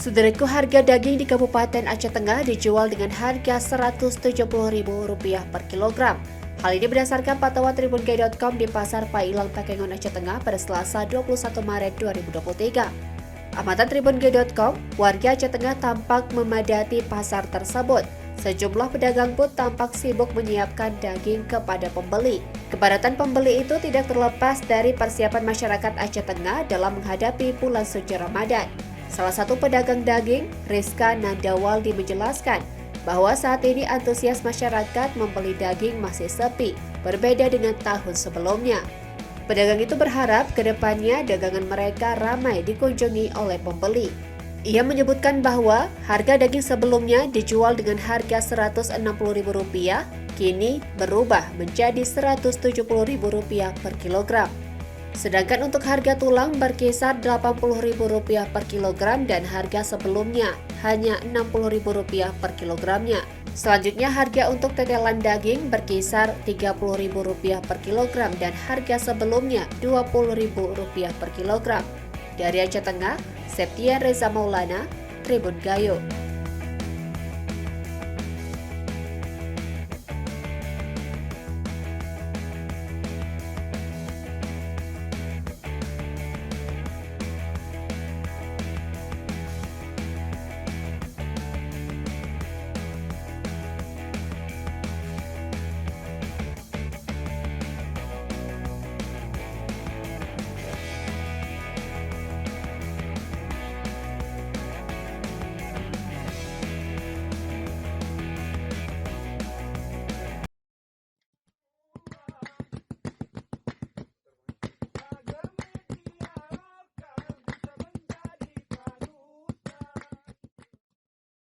Saudaraku, harga daging di Kabupaten Aceh Tengah dijual dengan harga Rp170.000 per kilogram. Hal ini berdasarkan pantauan tribunggai.com di Pasar Pailang Takengon Aceh Tengah pada Selasa 21 Maret 2023. Amatan tribunggai.com, warga Aceh Tengah tampak memadati pasar tersebut. Sejumlah pedagang pun tampak sibuk menyiapkan daging kepada pembeli. Kepadatan pembeli itu tidak terlepas dari persiapan masyarakat Aceh Tengah dalam menghadapi bulan suci Ramadan. Salah satu pedagang daging, Rizka Nandawaldi, menjelaskan bahwa saat ini antusias masyarakat membeli daging masih sepi, berbeda dengan tahun sebelumnya. Pedagang itu berharap ke depannya dagangan mereka ramai dikunjungi oleh pembeli. Ia menyebutkan bahwa harga daging sebelumnya dijual dengan harga Rp160.000, kini berubah menjadi Rp170.000 per kilogram. Sedangkan untuk harga tulang berkisar Rp80.000 per kilogram dan harga sebelumnya hanya Rp60.000 per kilogramnya. Selanjutnya harga untuk tetelan daging berkisar Rp30.000 per kilogram dan harga sebelumnya Rp20.000 per kilogram. Dari Aceh Tengah, Septian Reza Maulana, Tribun Gayo.